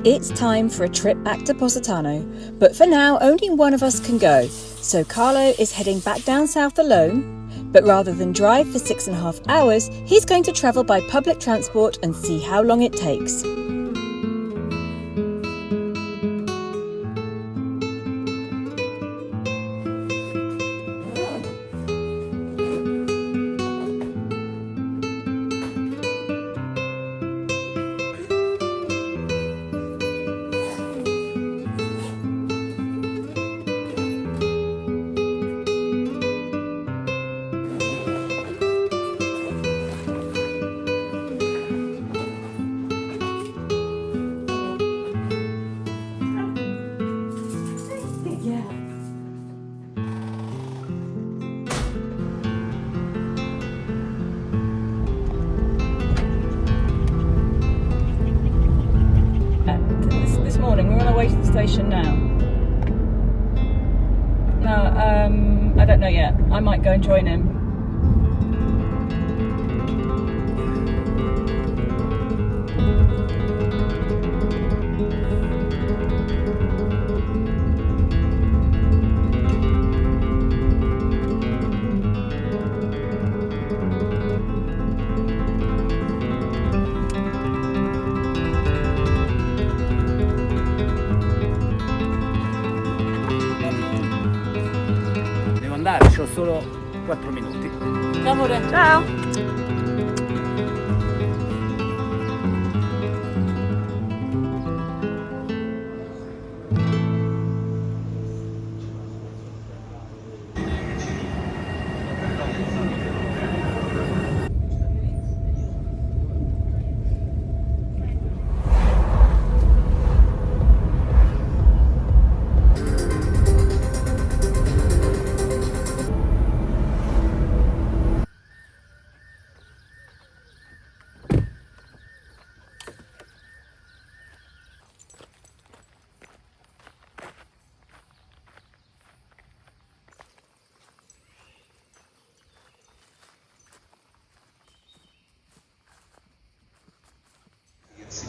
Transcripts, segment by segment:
It's time for a trip back to Positano, but for now only one of us can go, so Carlo is heading back down south alone, but rather than drive for 6.5 hours, he's going to travel by public transport and see how long it takes. This morning we're on our way to the station now. I don't know yet. I might go and join him. C'ho solo 4 minuti. Ciao amore. Ciao.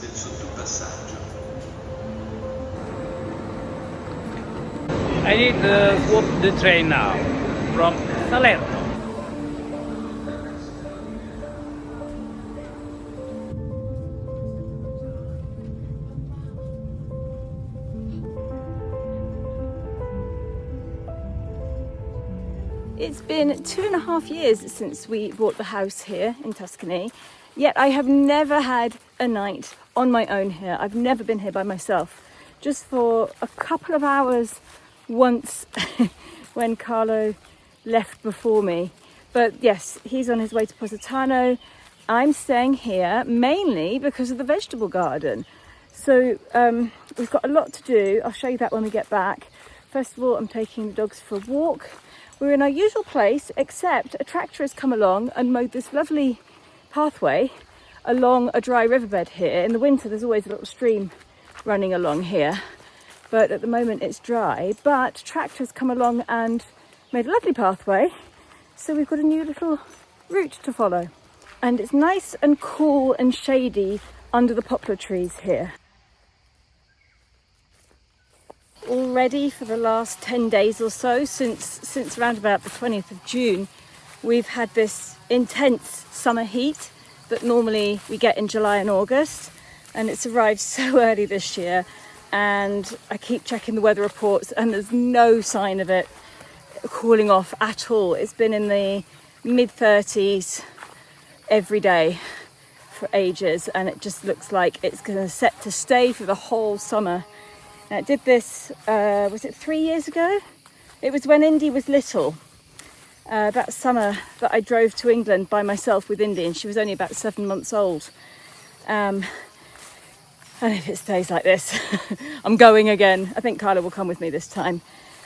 Del sottopassaggio. I need to swap the train now from Salerno. It's been 2.5 years since we bought the house here in Tuscany, yet I have never had a night on my own here. I've never been here by myself, just for a couple of hours once when Carlo left before me. But yes, he's on his way to Positano. I'm staying here mainly because of the vegetable garden. So we've got a lot to do. I'll show you that when we get back. First of all, I'm taking the dogs for a walk. We're in our usual place, except a tractor has come along and mowed this lovely pathway along a dry riverbed here. In the winter, there's always a little stream running along here, but at the moment it's dry. But tractors come along and made a lovely pathway, so we've got a new little route to follow. And it's nice and cool and shady under the poplar trees here. Already for the last 10 days or so, since around about the 20th of June, we've had this intense summer heat that normally we get in July and August, and it's arrived so early this year, and I keep checking the weather reports and there's no sign of it cooling off at all. It's been in the mid-30s every day for ages, and it just looks like it's going to set to stay for the whole summer. Now, it did this, was it 3 years ago? It was when Indy was little. That summer that I drove to England by myself with Indy, and she was only about 7 months old. And if it stays like this, I'm going again. I think Carlo will come with me this time.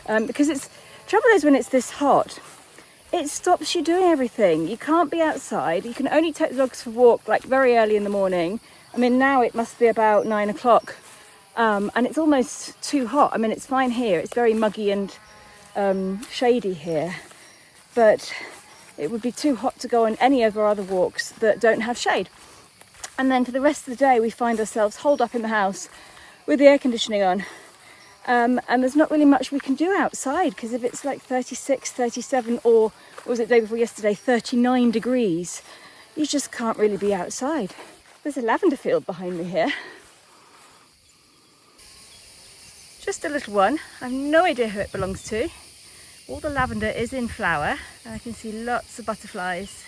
Because trouble is when it's this hot, it stops you doing everything. You can't be outside. You can only take the dogs for a walk like very early in the morning. I mean, now it must be about 9 o'clock. And it's almost too hot. I mean, it's fine here. It's very muggy and shady here. But it would be too hot to go on any of our other walks that don't have shade. And then for the rest of the day, we find ourselves holed up in the house with the air conditioning on. And there's not really much we can do outside, because if it's like 36, 37, or what was it the day before yesterday, 39 degrees, you just can't really be outside. There's a lavender field behind me here. Just a little one. I have no idea who it belongs to. All the lavender is in flower, and I can see lots of butterflies.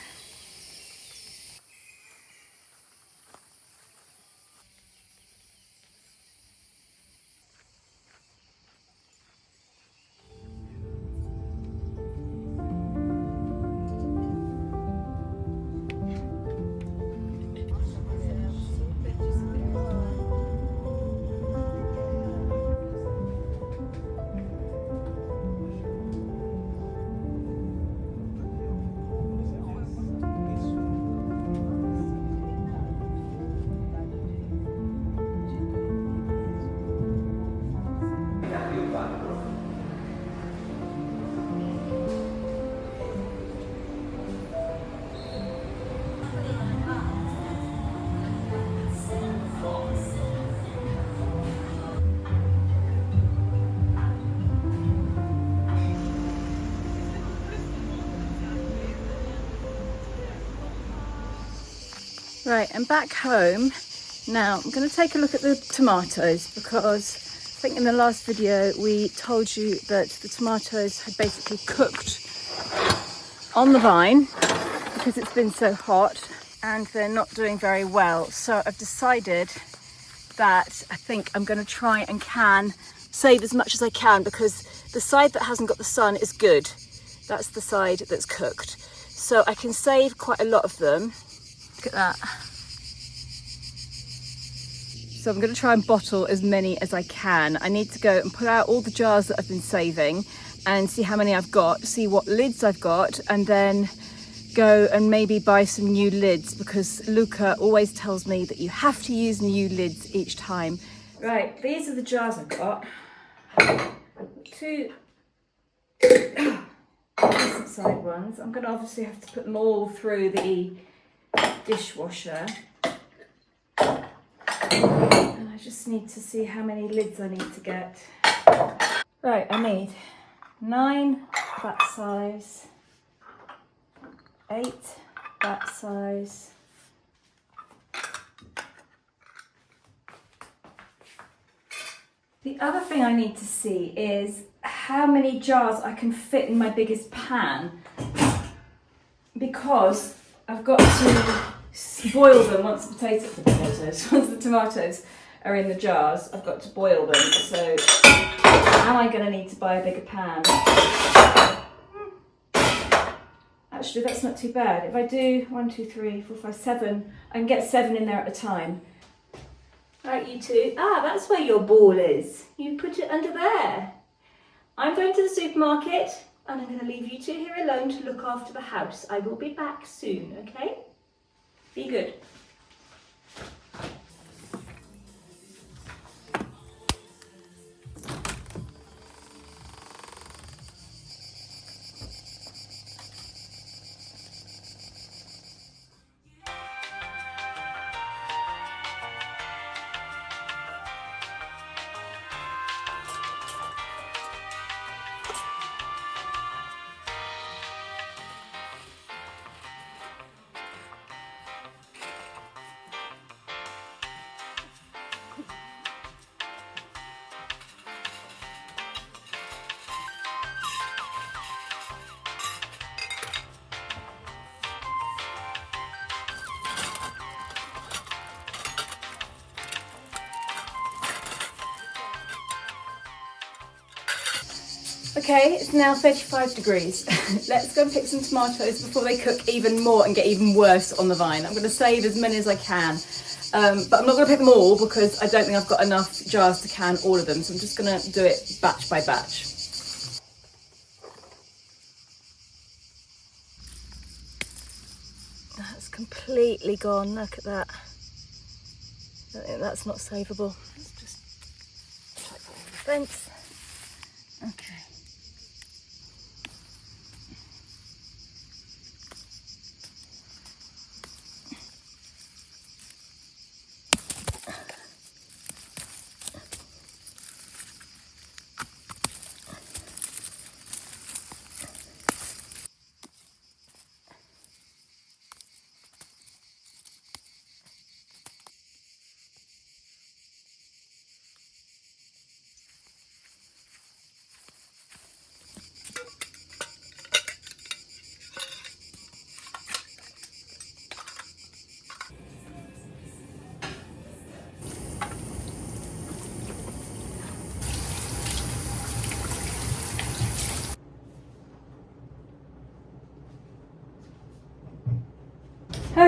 Right, I'm back home. Now I'm going to take a look at the tomatoes, because I think in the last video we told you that the tomatoes had basically cooked on the vine because it's been so hot, and they're not doing very well. So I've decided that I think I'm going to try and can save as much as I can, because the side that hasn't got the sun is good. That's the side that's cooked. So I can save quite a lot of them. Look at that. So I'm going to try and bottle as many as I can. I need to go and pull out all the jars that I've been saving and see how many I've got, see what lids I've got, and then go and maybe buy some new lids, because Luca always tells me that you have to use new lids each time. Right, these are the jars I've got. Two decent side ones. I'm going to obviously have to put them all through the dishwasher, and I just need to see how many lids I need to get. Right, I need 9 that size, 8 that size, 'The other thing I need to see is how many jars I can fit in my biggest pan, because I've got to boil them once the tomatoes are in the jars. I've got to boil them, so am I going to need to buy a bigger pan? Actually, that's not too bad. If I do 1, 2, 3, 4, 5, 7, I can get 7 in there at a time. Right, you two. Ah, that's where your ball is. You put it under there. I'm going to the supermarket and I'm going to leave you two here alone to look after the house. I will be back soon, okay? Be good. Okay, it's now 35 degrees. Let's go and pick some tomatoes before they cook even more and get even worse on the vine. I'm going to save as many as I can, but I'm not going to pick them all because I don't think I've got enough jars to can all of them, so I'm just going to do it batch by batch. That's completely gone, look at that. I think that's not savable. Let's just check that over the fence. Okay.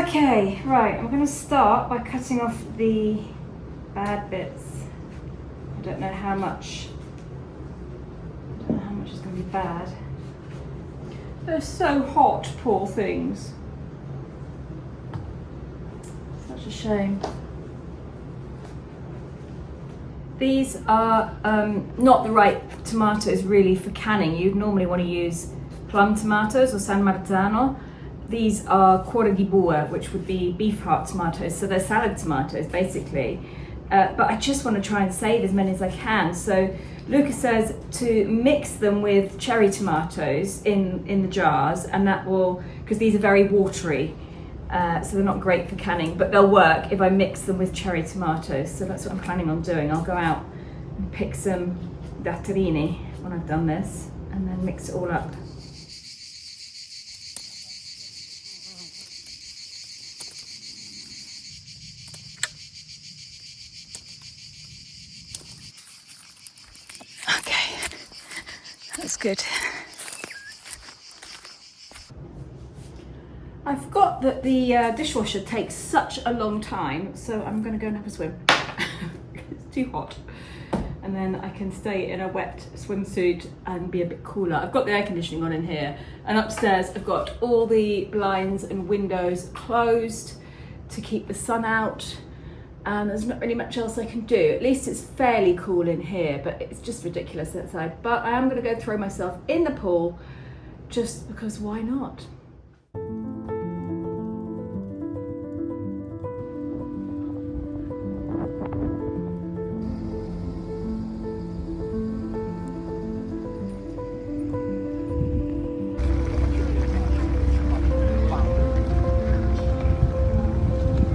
Okay, right, I'm going to start by cutting off the bad bits. I don't know how much is going to be bad. They're so hot, poor things. Such a shame. These are not the right tomatoes really for canning. You'd normally want to use plum tomatoes or San Marzano. These are cuore di bue, which would be beef heart tomatoes, so they're salad tomatoes basically. But I just want to try and save as many as I can. So Luca says to mix them with cherry tomatoes in the jars, and that will, because these are very watery, so they're not great for canning, but they'll work if I mix them with cherry tomatoes. So that's what I'm planning on doing. I'll go out and pick some datterini when I've done this, and then mix it all up. Okay, that's good. I forgot that the dishwasher takes such a long time, so I'm going to go and have a swim. It's too hot. And then I can stay in a wet swimsuit and be a bit cooler. I've got the air conditioning on in here, and upstairs I've got all the blinds and windows closed to keep the sun out, and there's not really much else I can do. At least it's fairly cool in here, but it's just ridiculous outside. But I am going to go throw myself in the pool just because why not?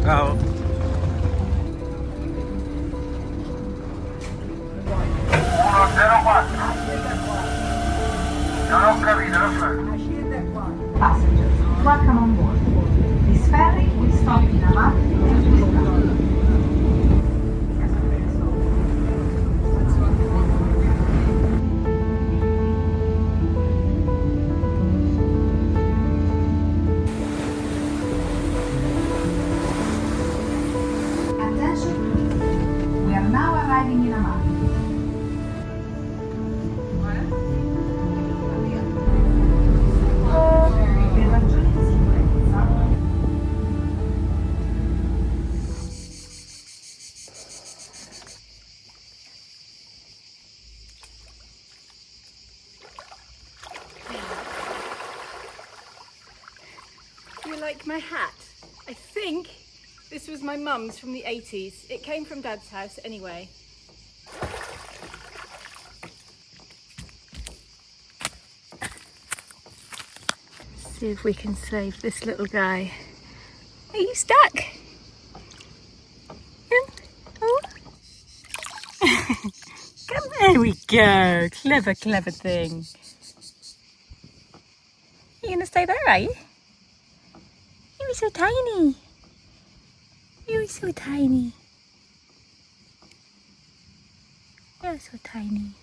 Ciao. Passengers, welcome on board. This ferry will stop in Amati and Positano. Attention please, we are now arriving in Amati. Per ragioni di sicurezza. Do you like my hat? I think this was my mum's from the 80s. It came from Dad's house anyway. See if we can save this little guy. Are you stuck? Oh. Come, there we go. Clever, clever thing. You're gonna stay there, are you? You're so tiny. You're so tiny. You're so tiny.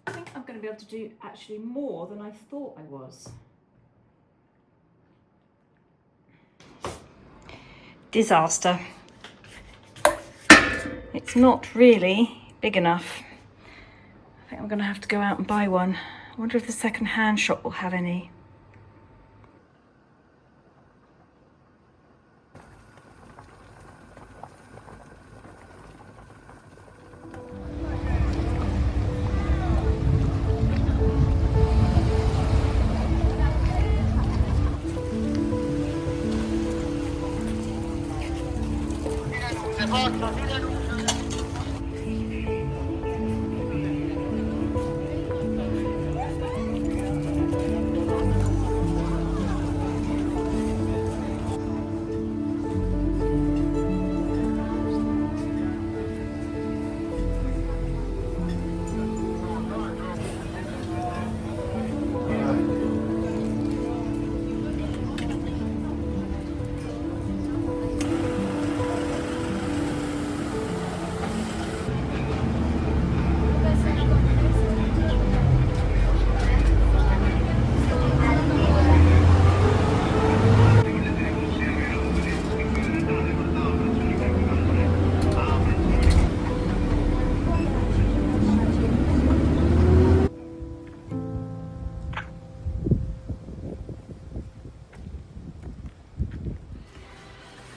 I think I'm going to be able to do actually more than I thought I was. Disaster. it's not really big enough. I think I'm going to have to go out and buy one. I wonder if the second-hand shop will have any.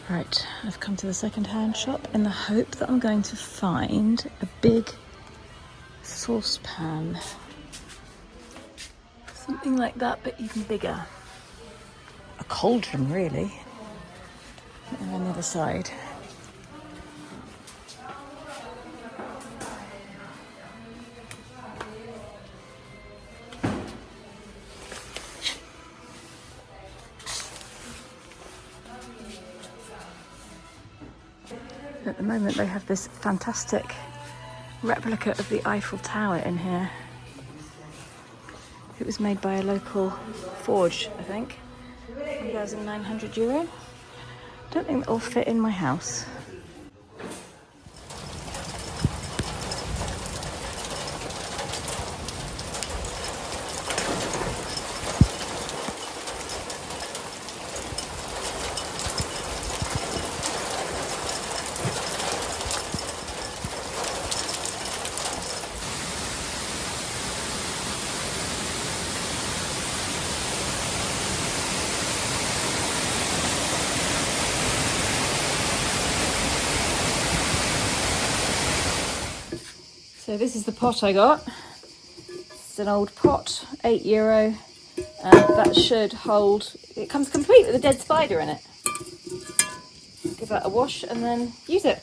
Right, I've come to the second-hand shop in the hope that I'm going to find a big saucepan. Something like that, but even bigger. A cauldron, really. And on the other side. At the moment they have this fantastic replica of the Eiffel Tower in here. It was made by a local forge, I think. €1,900. Don't think that'll fit in my house. So this is the pot I got. It's an old pot, €8. That should hold, it comes complete with a dead spider in it. Give that a wash and then use it.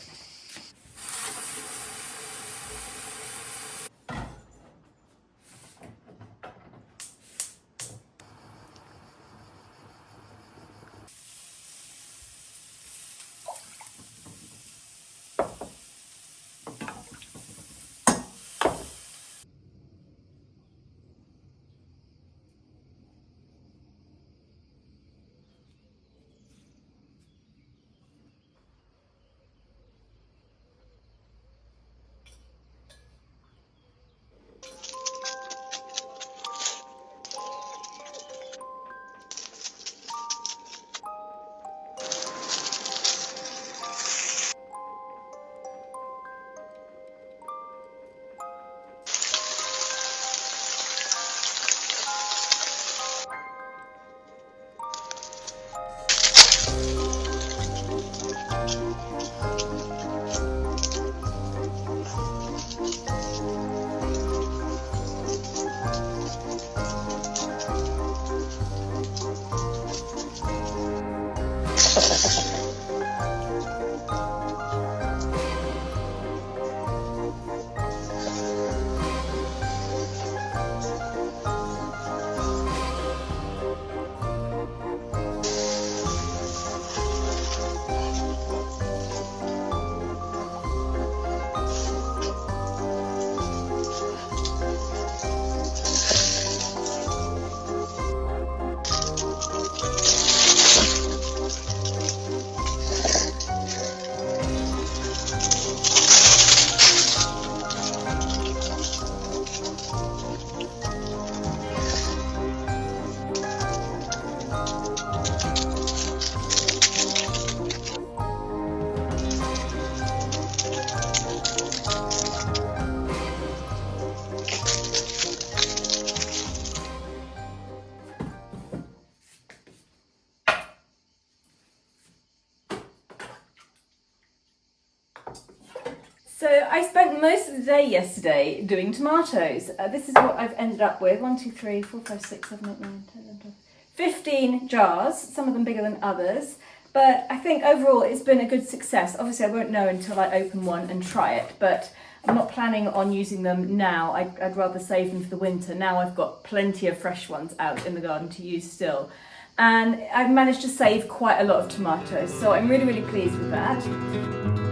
I spent most of the day yesterday doing tomatoes. This is what I've ended up with. 1, 2, 3, 4, 5, 6, 7, 8, 9, 10, 11, 12, 15 jars, some of them bigger than others. But I think overall it's been a good success. Obviously I won't know until I open one and try it, but I'm not planning on using them now. I'd rather save them for the winter. Now I've got plenty of fresh ones out in the garden to use still. And I've managed to save quite a lot of tomatoes, so I'm really, really pleased with that.